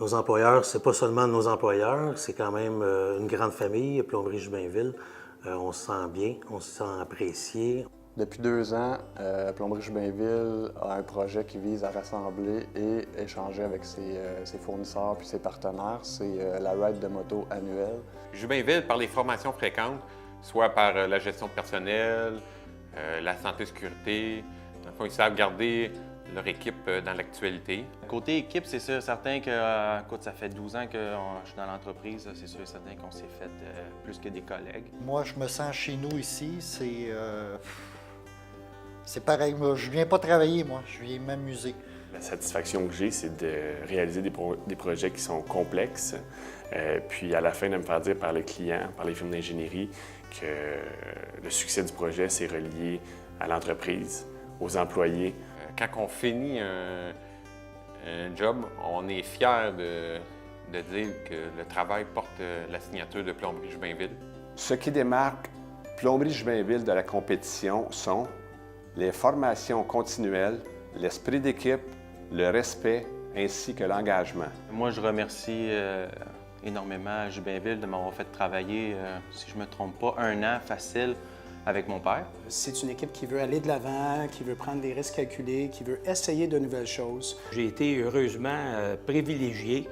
Nos employeurs, c'est pas seulement nos employeurs, c'est quand même une grande famille, Plomberie Joubinville. On se sent bien, on se sent apprécié. Depuis 2 ans, Plomberie Joubinville a un projet qui vise à rassembler et échanger avec ses fournisseurs puis ses partenaires. C'est la ride de moto annuelle. Joubinville, par les formations fréquentes, soit par la gestion de personnel, la santé-sécurité, dans le fond, ils savent garder leur équipe dans l'actualité. Côté équipe, c'est sûr certain que écoute, ça fait 12 ans que je suis dans l'entreprise. C'est sûr et certain qu'on s'est fait plus que des collègues. Moi, je me sens chez nous ici. C'est pareil. Moi, je viens pas travailler, moi. Je viens m'amuser. La satisfaction que j'ai, c'est de réaliser des projets qui sont complexes, puis à la fin de me faire dire par le client, par les firmes d'ingénierie, que le succès du projet, c'est relié à l'entreprise, aux employés. Quand on finit un job, on est fier de dire que le travail porte la signature de Plomberie Joubinville. Ce qui démarque Plomberie Joubinville de la compétition sont les formations continuelles, l'esprit d'équipe, le respect ainsi que l'engagement. Moi, je remercie énormément Joubinville de m'avoir fait travailler, si je ne me trompe pas, 1 an facile avec mon père. C'est une équipe qui veut aller de l'avant, qui veut prendre des risques calculés, qui veut essayer de nouvelles choses. J'ai été heureusement privilégié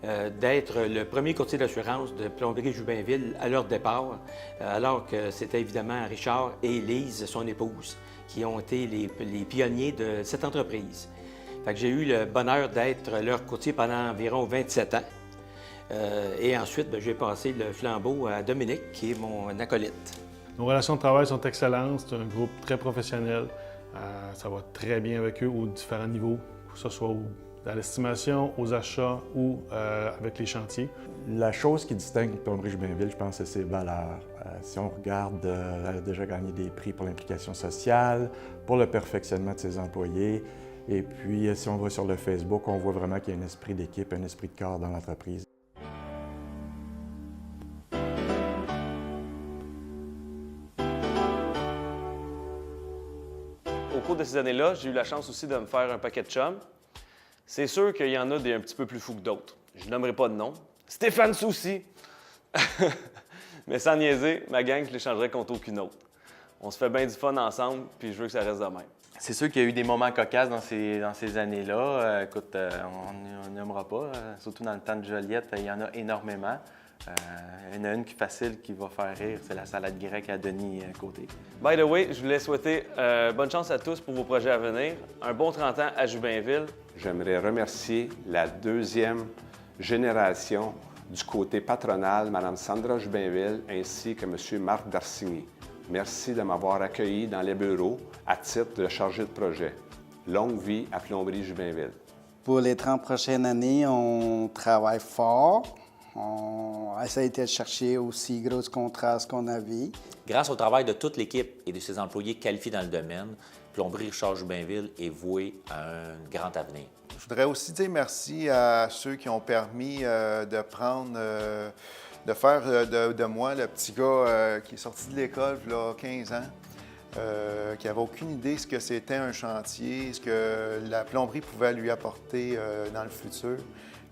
d'être le premier courtier d'assurance de Plomberie Joubinville à leur départ, alors que c'était évidemment Richard et Lise, son épouse, qui ont été les pionniers de cette entreprise. Fait que j'ai eu le bonheur d'être leur courtier pendant environ 27 ans. Et ensuite, j'ai passé le flambeau à Dominique, qui est mon acolyte. Nos relations de travail sont excellentes. C'est un groupe très professionnel. Ça va très bien avec eux aux différents niveaux, que ce soit à l'estimation, aux achats ou avec les chantiers. La chose qui distingue Plomberie Joubinville, je pense, c'est ses valeurs. Si on regarde, elle a déjà gagné des prix pour l'implication sociale, pour le perfectionnement de ses employés. Et puis, si on va sur le Facebook, on voit vraiment qu'il y a un esprit d'équipe, un esprit de corps dans l'entreprise. Au cours de ces années-là, j'ai eu la chance aussi de me faire un paquet de chums. C'est sûr qu'il y en a des un petit peu plus fous que d'autres. Je nommerai pas de nom. Stéphane Soucy! Mais sans niaiser, ma gang, je l'échangerai contre aucune autre. On se fait bien du fun ensemble, puis je veux que ça reste de même. C'est sûr qu'il y a eu des moments cocasses dans ces années-là. Écoute, on n'aimera pas, surtout dans le temps de Joliette, il y en a énormément. Il y en a une qui est facile, qui va faire rire, c'est la salade grecque à Denis Côté. By the way, je voulais souhaiter bonne chance à tous pour vos projets à venir. Un bon 30 ans à Joubinville. J'aimerais remercier la 2e génération du côté patronal, Mme Sandra Joubinville, ainsi que M. Marc Darcigny. Merci de m'avoir accueilli dans les bureaux à titre de chargé de projet. Longue vie à Plomberie Joubinville. Pour les 30 prochaines années, on travaille fort. On essaie de chercher aussi gros contrats qu'on avait. Grâce au travail de toute l'équipe et de ses employés qualifiés dans le domaine, Plomberie Richard Joubinville est vouée à un grand avenir. Je voudrais aussi dire merci à ceux qui ont permis de faire de moi le petit gars qui est sorti de l'école il y a 15 ans, qui n'avait aucune idée de ce que c'était un chantier, ce que la plomberie pouvait lui apporter dans le futur,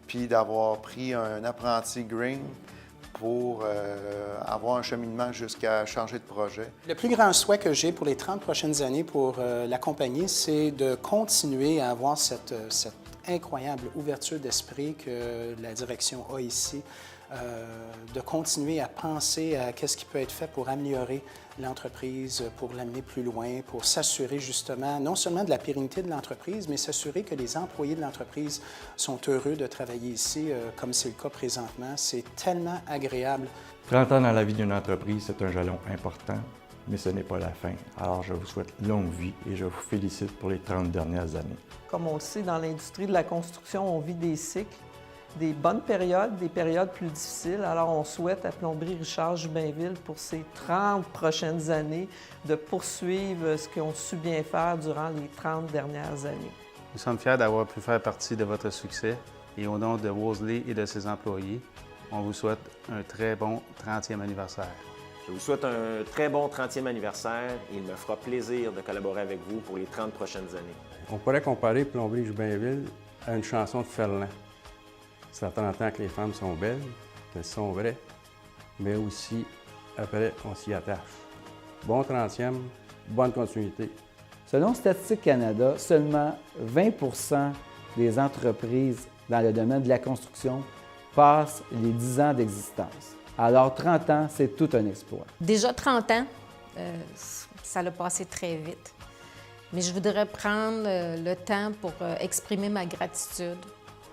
puis d'avoir pris un apprenti green pour avoir un cheminement jusqu'à changer de projet. Le plus grand souhait que j'ai pour les 30 prochaines années pour la compagnie, c'est de continuer à avoir cette incroyable ouverture d'esprit que la direction a ici, de continuer à penser à qu'est-ce qui peut être fait pour améliorer l'entreprise, pour l'amener plus loin, pour s'assurer justement non seulement de la pérennité de l'entreprise, mais s'assurer que les employés de l'entreprise sont heureux de travailler ici, comme c'est le cas présentement. C'est tellement agréable. 30 ans dans la vie d'une entreprise, c'est un jalon important, mais ce n'est pas la fin. Alors, je vous souhaite longue vie et je vous félicite pour les 30 dernières années. Comme on le sait, dans l'industrie de la construction, on vit des cycles, des bonnes périodes, des périodes plus difficiles. Alors, on souhaite à Plomberie Richard Joubinville pour ces 30 prochaines années de poursuivre ce qu'ils ont su bien faire durant les 30 dernières années. Nous sommes fiers d'avoir pu faire partie de votre succès et au nom de Wolseley et de ses employés, on vous souhaite un très bon 30e anniversaire. Je vous souhaite un très bon 30e anniversaire et il me fera plaisir de collaborer avec vous pour les 30 prochaines années. On pourrait comparer Plomberie Joubinville à une chanson de Ferland. Ça fait 30 ans que les femmes sont belles, qu'elles sont vraies, mais aussi, après, on s'y attache. Bon 30e, bonne continuité. Selon Statistique Canada, seulement 20 des entreprises dans le domaine de la construction passent les 10 ans d'existence. Alors 30 ans, c'est tout un exploit. Déjà 30 ans, ça l'a passé très vite. Mais je voudrais prendre le temps pour exprimer ma gratitude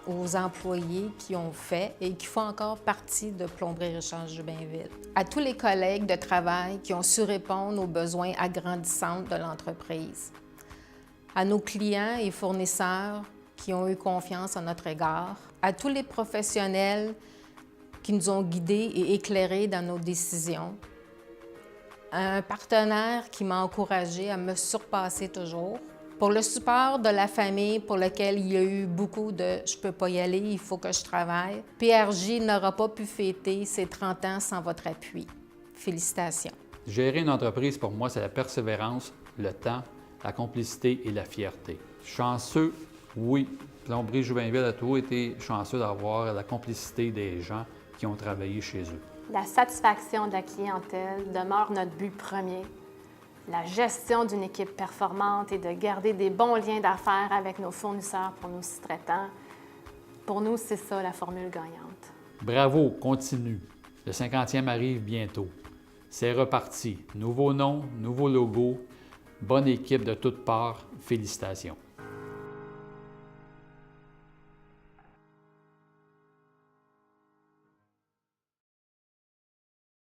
aux employés qui ont fait et qui font encore partie de Plomberie Richard-Joubinville. À tous les collègues de travail qui ont su répondre aux besoins agrandissants de l'entreprise. À nos clients et fournisseurs qui ont eu confiance en notre égard. À tous les professionnels qui nous ont guidés et éclairés dans nos décisions. À un partenaire qui m'a encouragée à me surpasser toujours. Pour le support de la famille pour lequel il y a eu beaucoup de « je peux pas y aller, il faut que je travaille ». PRJ n'aura pas pu fêter ses 30 ans sans votre appui. Félicitations. Gérer une entreprise, pour moi, c'est la persévérance, le temps, la complicité et la fierté. Chanceux, oui. Plomberie Joubinville a toujours été chanceux d'avoir la complicité des gens qui ont travaillé chez eux. La satisfaction de la clientèle demeure notre but premier. La gestion d'une équipe performante et de garder des bons liens d'affaires avec nos fournisseurs pour nos sous-traitants. Pour nous, c'est ça la formule gagnante. Bravo, continue. Le 50e arrive bientôt. C'est reparti. Nouveau nom, nouveau logo, bonne équipe de toutes parts. Félicitations.